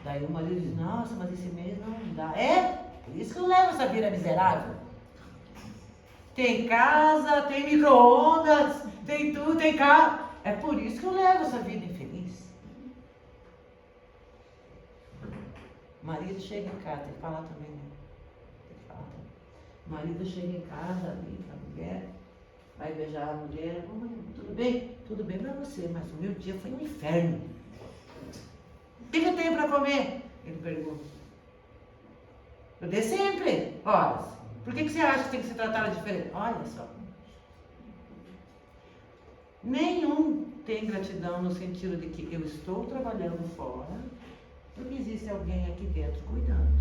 Daí o marido diz, nossa, mas esse mês não dá. É, por isso que eu levo essa vida miserável. Tem casa, tem micro-ondas, tem tudo, tem carro. É por isso que eu levo essa vida infeliz. O marido chega em casa, tem que falar também, né? Tem que falar também. O marido chega em casa, ali, a mulher, vai beijar a mulher. Oh, tudo bem? Tudo bem pra você, mas o meu dia foi um inferno. O que eu tenho para comer? Ele pergunta. Eu dei sempre. Olha, por que você acha que tem que se tratar diferente? Olha só. Nenhum tem gratidão no sentido de que eu estou trabalhando fora, porque existe alguém aqui dentro cuidando.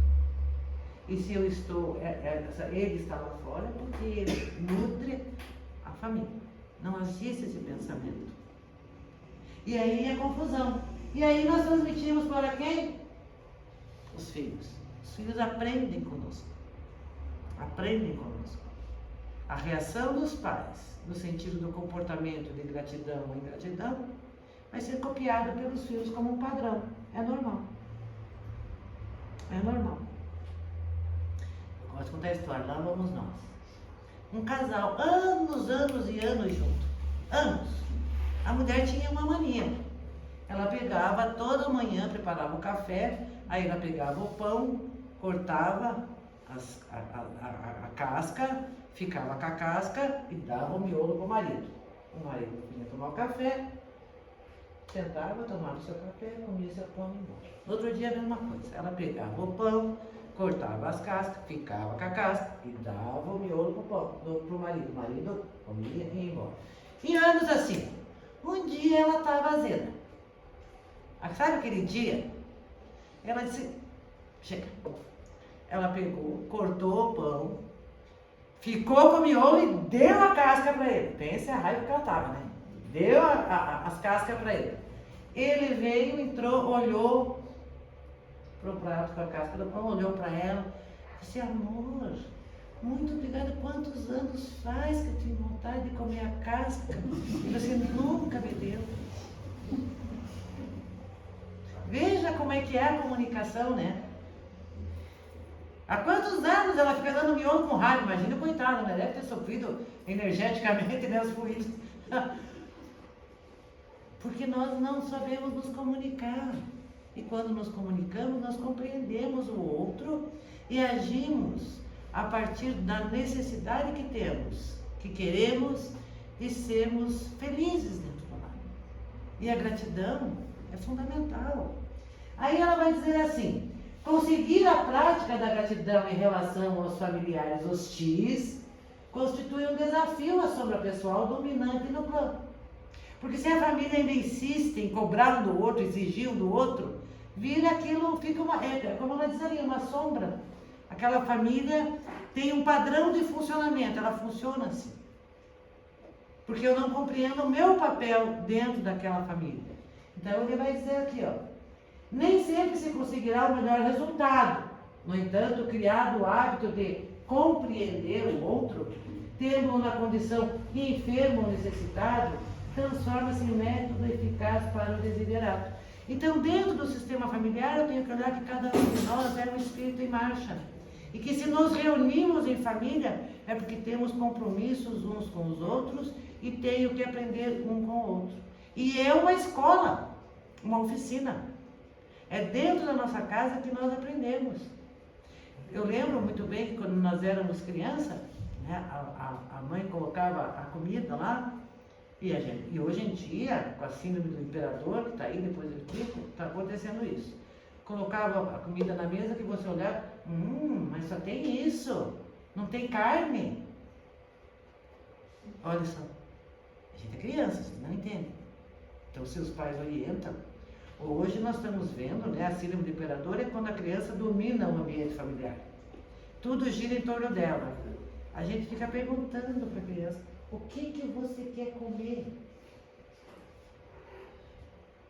E se eu estou, ele está lá fora, porque ele nutre a família. Não existe esse pensamento. E aí é confusão. E aí nós transmitimos para quem? Os filhos. Os filhos aprendem conosco. Aprendem conosco. A reação dos pais, no sentido do comportamento de gratidão ou ingratidão, vai ser copiada pelos filhos como um padrão. É normal. É normal. Eu gosto de contar a história. Lá vamos nós. Um casal, anos e anos junto. Anos. A mulher tinha uma mania. Ela pegava toda manhã, preparava o café, aí ela pegava o pão, cortava a casca, ficava com a casca e dava o miolo para o marido. O marido vinha tomar o café, sentava, tomava o seu café, comia seu pão e ia embora. No outro dia a mesma coisa. Ela pegava o pão, cortava as cascas, ficava com a casca e dava o miolo para o marido. O marido comia e ia embora. E anos assim. Um dia ela estava azeda. Sabe aquele dia? Ela disse, chega. Ela pegou, cortou o pão, ficou com o miolo e deu a casca para ele. Pensa a raiva que ela estava, né? Deu as cascas para ele. Ele veio, entrou, olhou pro prato com a casca do pão, olhou para ela, disse, amor, muito obrigada, quantos anos faz que eu tenho vontade de comer a casca e você nunca me deu. Veja como é que é a comunicação, né? Há quantos anos ela fica dando miolo com raiva? Imagina, coitada, né? Deve ter sofrido energeticamente, né, os fluidos. Porque nós não sabemos nos comunicar. E quando nos comunicamos, nós compreendemos o outro e agimos a partir da necessidade que temos, que queremos e sermos felizes dentro do lar. E a gratidão é fundamental. Aí ela vai dizer assim, conseguir a prática da gratidão em relação aos familiares hostis constitui um desafio à sombra pessoal dominante no plano. Porque se a família ainda insiste em cobrar um do outro, exigir um do outro, vira aquilo, fica uma, como ela diz ali, uma sombra. Aquela família tem um padrão de funcionamento, ela funciona assim. Porque eu não compreendo o meu papel dentro daquela família. Então ele vai dizer aqui, ó, nem sempre se conseguirá o melhor resultado. No entanto, criado o hábito de compreender o outro, tendo-o na condição enfermo ou necessitado, transforma-se em método eficaz para o desiderato. Então, dentro do sistema familiar, eu tenho que olhar que cada um de nós é um espírito em marcha. E que se nos reunimos em família, é porque temos compromissos uns com os outros e tenho que aprender um com o outro. E é uma escola, uma oficina. É dentro da nossa casa que nós aprendemos. Eu lembro muito bem que quando nós éramos crianças, né, a mãe colocava a comida lá, e hoje em dia, com a síndrome do imperador, que está aí depois do pico, está acontecendo isso. Colocava a comida na mesa que você olhava, mas só tem isso, não tem carne. Olha só, a gente é criança, vocês não entendem. Então seus pais orientam. Hoje nós estamos vendo, né, a síndrome do imperador é quando a criança domina o ambiente familiar. Tudo gira em torno dela. A gente fica perguntando para a criança, o que você quer comer?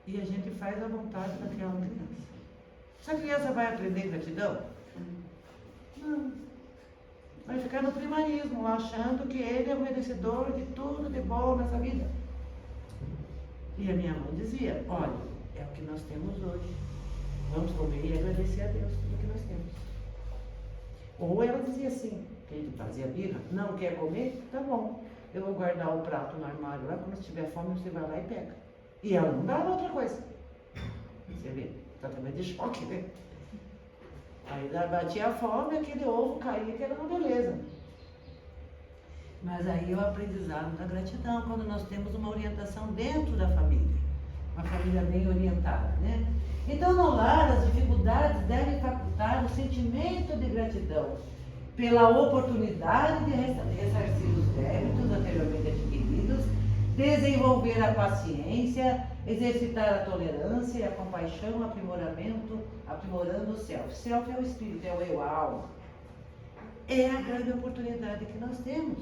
E a gente faz a vontade daquela criança. Essa criança vai aprender gratidão? Não. Vai ficar no primarismo, achando que ele é o merecedor de tudo de bom nessa vida. E a minha mãe dizia, olha, é o que nós temos hoje. Vamos comer e agradecer a Deus tudo que nós temos. Ou ela dizia assim, que ele fazia birra, não quer comer? Tá bom. Eu vou guardar o prato no armário lá, quando tiver fome você vai lá e pega. E ela não dava outra coisa. Você vê, tratamento de choque, né? Aí batia a fome, aquele ovo caía, que era uma beleza. Mas aí é o aprendizado da gratidão, quando nós temos uma orientação dentro da família. Uma família bem orientada, né? Então, no lar, as dificuldades devem facultar o sentimento de gratidão pela oportunidade de ressarcir os débitos anteriormente adquiridos, desenvolver a paciência, exercitar a tolerância e a compaixão, aprimorando o self. Self é o espírito, é o eu, a alma. É a grande oportunidade que nós temos.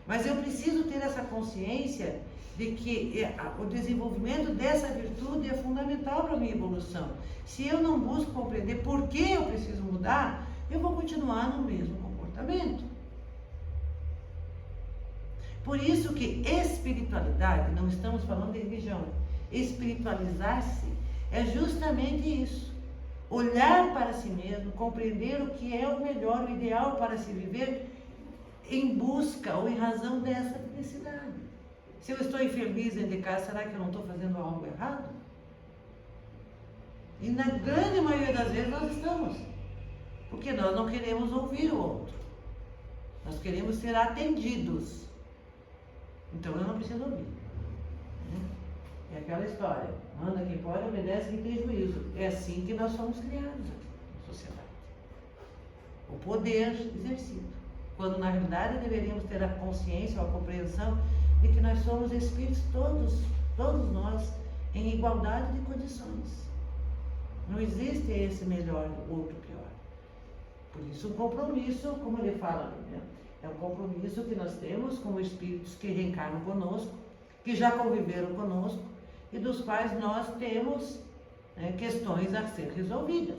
Mas eu preciso ter essa consciência de que o desenvolvimento dessa virtude é fundamental para a minha evolução. Se eu não busco compreender por que eu preciso mudar, eu vou continuar no mesmo comportamento. Por isso que espiritualidade, não estamos falando de religião, espiritualizar-se é justamente isso. Olhar para si mesmo, compreender o que é o melhor, o ideal para se viver em busca ou em razão dessa felicidade. Se eu estou infeliz dentro de casa, será que eu não estou fazendo algo errado? E na grande maioria das vezes nós estamos. Porque nós não queremos ouvir o outro. Nós queremos ser atendidos. Então eu não preciso ouvir. É aquela história. Manda quem pode, obedece quem tem juízo. É assim que nós somos criados aqui na sociedade. O poder exercido. Quando na realidade deveríamos ter a consciência ou a compreensão de que nós somos espíritos todos nós, em igualdade de condições. Não existe esse melhor, o outro pior. Por isso o compromisso, como ele fala, né? É um compromisso que nós temos com espíritos que reencarnam conosco, que já conviveram conosco e dos quais nós temos questões a ser resolvidas.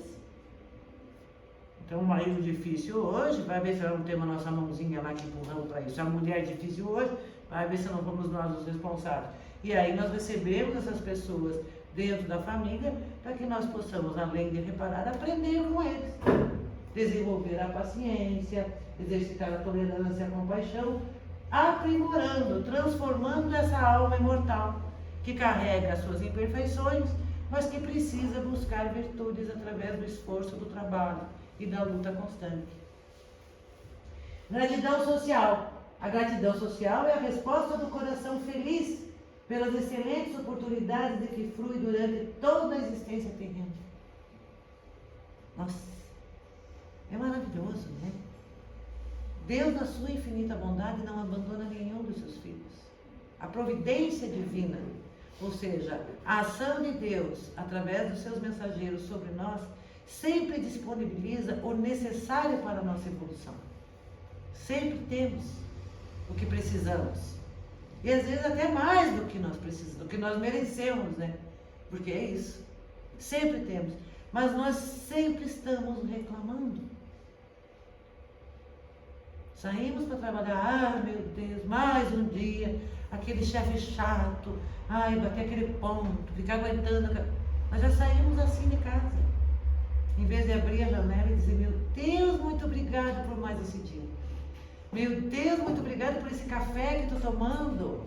Então, o marido difícil hoje, vai ver se não temos a nossa mãozinha lá que empurramos para isso. A mulher difícil hoje, vai ver se não fomos nós os responsáveis. E aí nós recebemos essas pessoas dentro da família para que nós possamos, além de reparar, aprender com eles. Desenvolver a paciência, exercitar a tolerância, a compaixão, aprimorando, transformando essa alma imortal que carrega as suas imperfeições, mas que precisa buscar virtudes através do esforço do trabalho e da luta constante. Gratidão social. A gratidão social é a resposta do coração feliz pelas excelentes oportunidades de que frui durante toda a existência terrena. Nossa, é maravilhoso, né? Deus, na sua infinita bondade, não abandona nenhum dos seus filhos. A providência divina, ou seja, a ação de Deus, através dos seus mensageiros sobre nós, sempre disponibiliza o necessário para a nossa evolução. Sempre temos o que precisamos. E às vezes até mais do que nós precisamos, do que nós merecemos, né? Porque é isso. Sempre temos. Mas nós sempre estamos reclamando. Saímos para trabalhar, meu Deus, mais um dia, aquele chefe chato, bater aquele ponto, ficar aguentando. Nós já saímos assim de casa. Em vez de abrir a janela e dizer, meu Deus, muito obrigado por mais esse dia. Meu Deus, muito obrigado por esse café que estou tomando.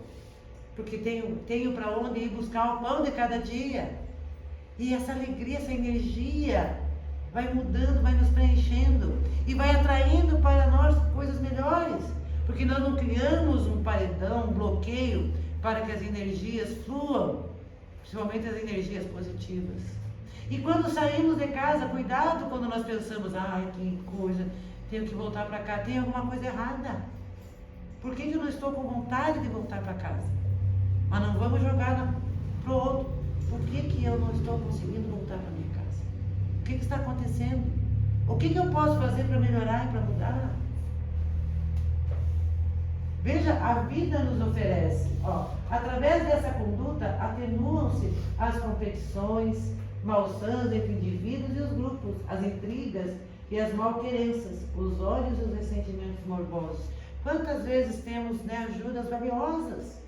Porque tenho para onde ir buscar o pão de cada dia. E essa alegria, essa energia vai mudando, vai nos preenchendo e vai atraindo para nós coisas melhores. Porque nós não criamos um paredão, um bloqueio para que as energias fluam, principalmente as energias positivas. E quando saímos de casa, cuidado quando nós pensamos, que coisa, tenho que voltar para cá, tem alguma coisa errada. Por que eu não estou com vontade de voltar para casa? Mas não vamos jogar para o outro. Por que eu não estou conseguindo voltar para minha casa? O que está acontecendo? O que eu posso fazer para melhorar e para mudar? Veja, a vida nos oferece, através dessa conduta, atenuam-se as competições, malsãs entre indivíduos e os grupos, as intrigas e as malquerenças, os ódios e os ressentimentos morbosos. Quantas vezes temos, né, ajudas valiosas,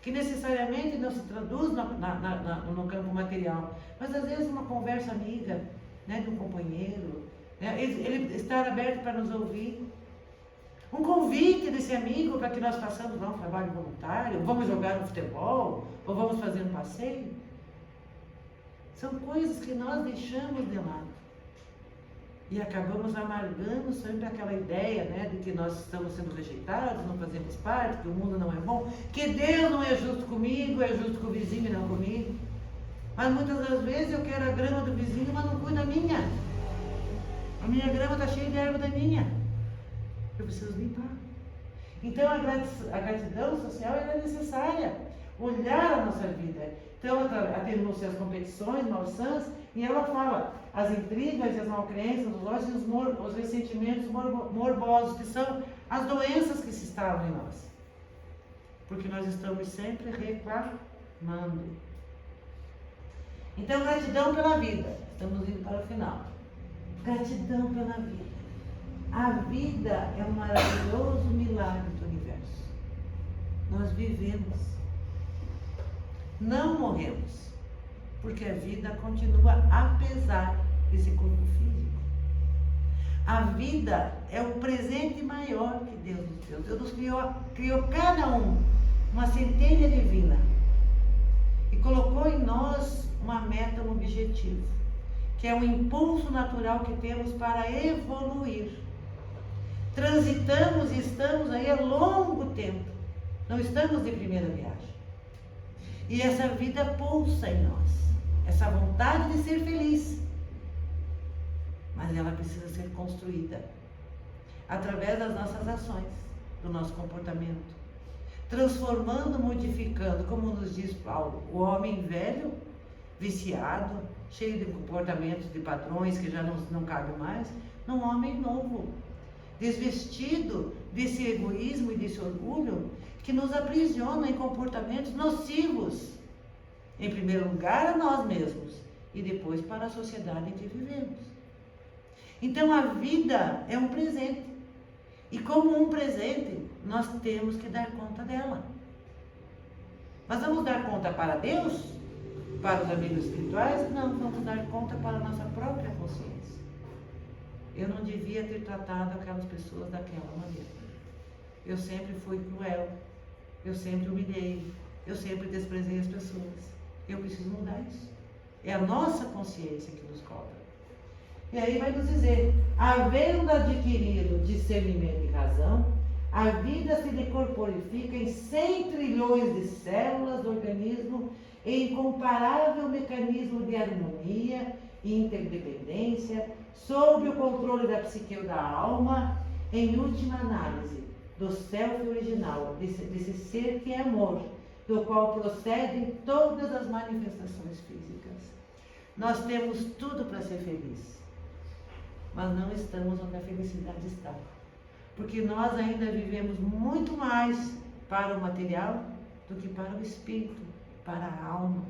que necessariamente não se traduz no campo material, mas às vezes uma conversa amiga, né, de um companheiro, né, ele estar aberto para nos ouvir, um convite desse amigo para que nós façamos lá um trabalho voluntário, vamos jogar um futebol, ou vamos fazer um passeio. São coisas que nós deixamos de lado. E acabamos amargando sempre aquela ideia, né, de que nós estamos sendo rejeitados, não fazemos parte, que o mundo não é bom, que Deus não é justo comigo, é justo com o vizinho e não comigo. Mas muitas das vezes eu quero a grama do vizinho, mas não cuido da minha. A minha grama está cheia de erva daninha. Eu preciso limpar. Então a gratidão social é necessária. Olhar a nossa vida. Então ela tem as competições malsãs e ela fala as intrigas e as malcrenças, os ódios e os ressentimentos morbosos, que são as doenças que se instalam em nós. Porque nós estamos sempre reclamando. Então, gratidão pela vida. Estamos indo para o final. Gratidão pela vida. A vida é um maravilhoso milagre do universo. Nós vivemos. Não morremos. Porque a vida continua apesar desse corpo físico. A vida é o presente maior que Deus nos deu. Deus nos criou cada um uma centelha divina. E colocou em nós uma meta, um objetivo. Que é um impulso natural que temos para evoluir. Transitamos e estamos aí há longo tempo. Não estamos de primeira viagem. E essa vida pulsa em nós. Essa vontade de ser feliz. Mas ela precisa ser construída. Através das nossas ações. Do nosso comportamento. Transformando, modificando. Como nos diz Paulo. O homem velho, viciado, cheio de comportamentos, de padrões que já não cabem mais. Num homem novo. Desvestido desse egoísmo e desse orgulho que nos aprisiona em comportamentos nocivos, em primeiro lugar a nós mesmos e depois para a sociedade em que vivemos. Então a vida é um presente e como um presente nós temos que dar conta dela. Nós vamos dar conta para Deus? Para os amigos espirituais? Não, vamos dar conta para a nossa própria consciência. Eu não devia ter tratado aquelas pessoas daquela maneira. Eu sempre fui cruel. Eu sempre humilhei. Eu sempre desprezei as pessoas. Eu preciso mudar isso. É a nossa consciência que nos cobra. E aí vai nos dizer, havendo adquirido discernimento e razão, a vida se decorporifica em 100 trilhões de células do organismo em incomparável mecanismo de harmonia e interdependência, sob o controle da psique ou da alma, em última análise, do self original, desse ser que é amor, do qual procedem todas as manifestações físicas. Nós temos tudo para ser feliz, mas não estamos onde a felicidade está. Porque nós ainda vivemos muito mais para o material do que para o espírito, para a alma.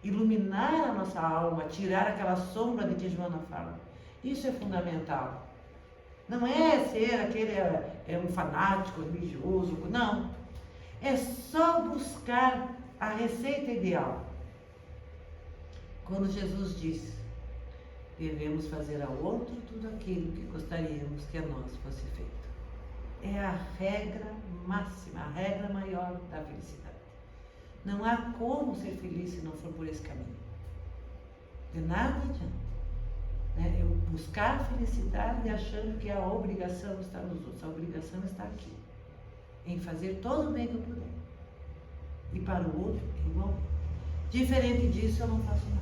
Iluminar a nossa alma, tirar aquela sombra de que Joana fala. Isso é fundamental. Não é ser um fanático religioso, não. É só buscar a receita ideal. Quando Jesus disse, devemos fazer ao outro tudo aquilo que gostaríamos que a nós fosse feito. É a regra máxima, a regra maior da felicidade. Não há como ser feliz se não for por esse caminho. De nada adianta. Eu buscar a felicidade achando que a obrigação está nos outros. A obrigação está aqui. Em fazer todo o bem que eu puder. E para o outro, igual. Diferente disso, eu não faço nada.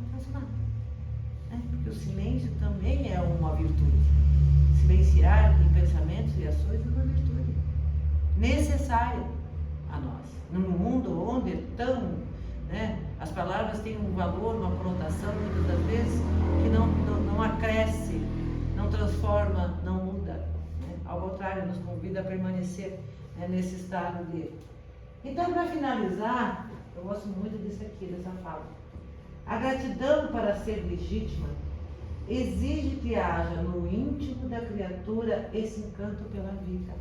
Não faço nada. Porque o silêncio também é uma virtude. Silenciar em pensamentos e ações é uma virtude. Necessária a nós. Num mundo onde é tão, as palavras têm um valor, uma conotação, muitas das vezes, que não acresce, não transforma, não muda. Ao contrário, nos convida a permanecer nesse estado de... Então, para finalizar, eu gosto muito disso aqui, dessa fala. A gratidão, para ser legítima, exige que haja no íntimo da criatura esse encanto pela vida.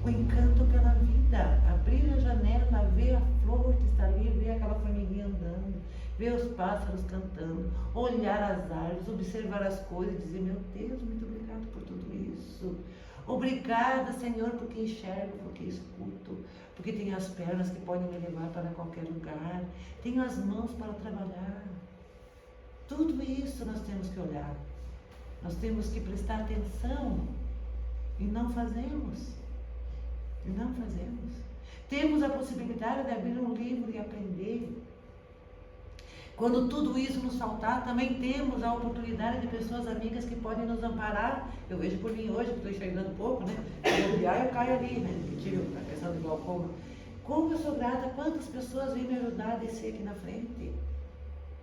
O encanto pela vida, abrir a janela, ver a flor que está ali, ver aquela formiguinha andando, ver os pássaros cantando, olhar as árvores, observar as coisas e dizer: meu Deus, muito obrigado por tudo isso. Obrigada, Senhor, porque enxergo, porque escuto, porque tenho as pernas que podem me levar para qualquer lugar, tenho as mãos para trabalhar. Tudo isso nós temos que olhar, nós temos que prestar atenção e não fazemos. E não fazemos. Temos a possibilidade de abrir um livro e aprender. Quando tudo isso nos faltar, também temos a oportunidade de pessoas amigas que podem nos amparar. Eu vejo por mim hoje, que estou enxergando pouco, né? Eu caio ali, né? Que tive a questão do glaucoma. Como eu sou grata, quantas pessoas vêm me ajudar a descer aqui na frente,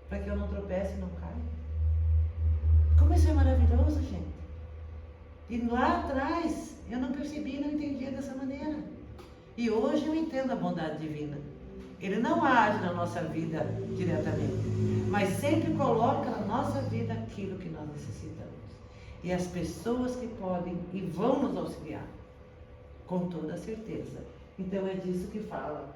para que eu não tropece e não caia. Como isso é maravilhoso, gente. E lá atrás, eu não percebi, não entendia dessa maneira. E hoje eu entendo a bondade divina. Ele não age na nossa vida diretamente, mas sempre coloca na nossa vida aquilo que nós necessitamos. E as pessoas que podem e vão nos auxiliar, com toda certeza. Então é disso que fala.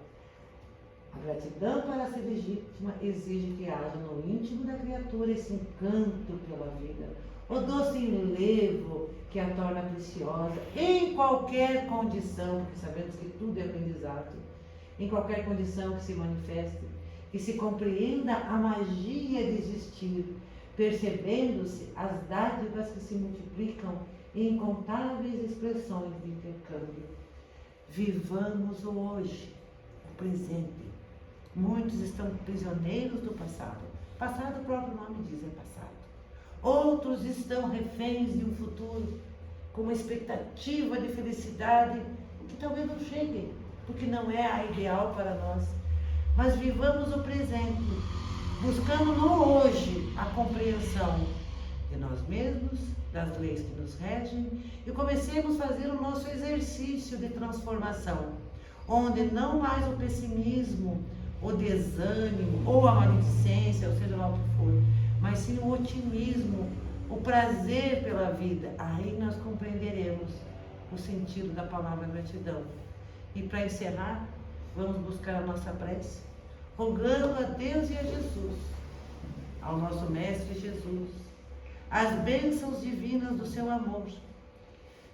A gratidão, para ser legítima, exige que haja no íntimo da criatura esse encanto pela vida, o doce enlevo que a torna preciosa, em qualquer condição, porque sabemos que tudo é aprendizado, em qualquer condição que se manifeste, que se compreenda a magia de existir, percebendo-se as dádivas que se multiplicam em incontáveis expressões de intercâmbio. Vivamos o hoje, o presente. Muitos estão prisioneiros do passado. Passado, o próprio nome diz, é passado. Outros estão reféns de um futuro, com uma expectativa de felicidade que talvez não chegue, porque não é a ideal para nós. Mas vivamos o presente, buscando no hoje a compreensão de nós mesmos, das leis que nos regem, e comecemos a fazer o nosso exercício de transformação, onde não mais o pessimismo, o desânimo, ou a maledicência, ou seja lá o que for, mas sim o otimismo, o prazer pela vida. Aí nós compreenderemos o sentido da palavra gratidão. E para encerrar, vamos buscar a nossa prece, rogando a Deus e a Jesus, ao nosso Mestre Jesus, as bênçãos divinas do seu amor,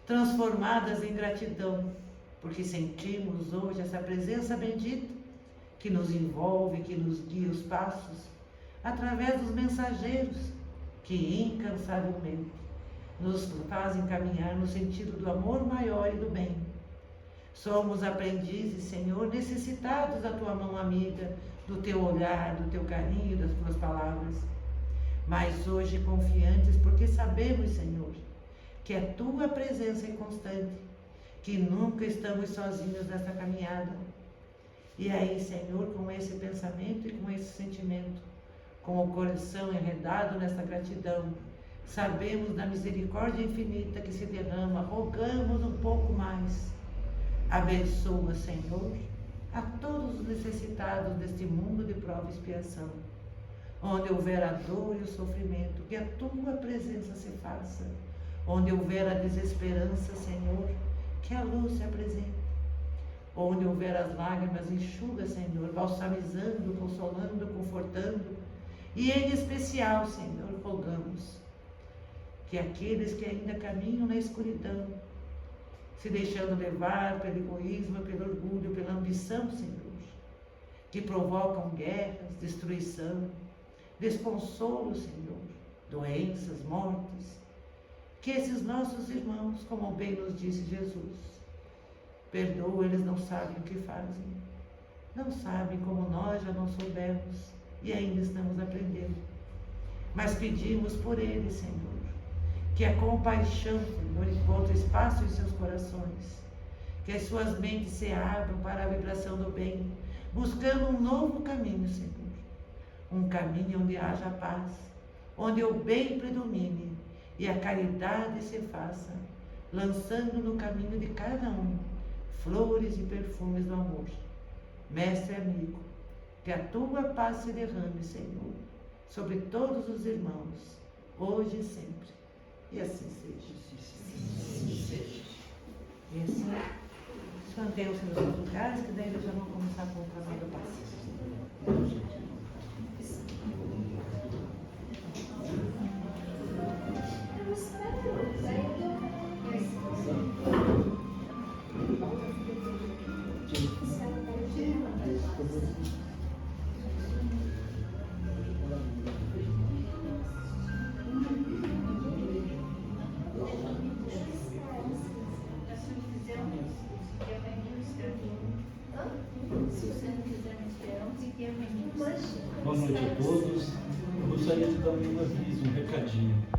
transformadas em gratidão, porque sentimos hoje essa presença bendita que nos envolve, que nos guia os passos, através dos mensageiros que incansavelmente nos fazem caminhar no sentido do amor maior e do bem. Somos aprendizes, Senhor, necessitados da tua mão amiga, do teu olhar, do teu carinho, das tuas palavras. Mas hoje confiantes, porque sabemos, Senhor, que a tua presença é constante, que nunca estamos sozinhos nessa caminhada. E aí, Senhor, com esse pensamento e com esse sentimento, com o coração enredado nessa gratidão, sabemos da misericórdia infinita que se derrama, rogamos um pouco mais. Abençoa, Senhor, a todos os necessitados deste mundo de prova e expiação. Onde houver a dor e o sofrimento, que a tua presença se faça. Onde houver a desesperança, Senhor, que a luz se apresente. Onde houver as lágrimas, enxuga, Senhor, balsamizando, consolando, confortando. E em especial, Senhor, rogamos que aqueles que ainda caminham na escuridão, se deixando levar pelo egoísmo, pelo orgulho, pela ambição, Senhor, que provocam guerras, destruição, desconsolo, Senhor, doenças, mortes, que esses nossos irmãos, como bem nos disse Jesus, perdoa, eles não sabem o que fazem, não sabem como nós já não soubemos e ainda estamos aprendendo. Mas pedimos por eles, Senhor, que a compaixão, Senhor, encontre espaço em seus corações, que as suas mentes se abram para a vibração do bem, buscando um novo caminho, Senhor, um caminho onde haja paz, onde o bem predomine e a caridade se faça, lançando no caminho de cada um flores e perfumes do amor. Mestre amigo, Que a tua paz se derrame, Senhor, sobre todos os irmãos, hoje e sempre. E assim seja. E assim, mantenham-se nos seus lugares, que daí eles já vão começar com o trabalho do passe. Boa noite a todos. Eu gostaria de dar um aviso, um recadinho.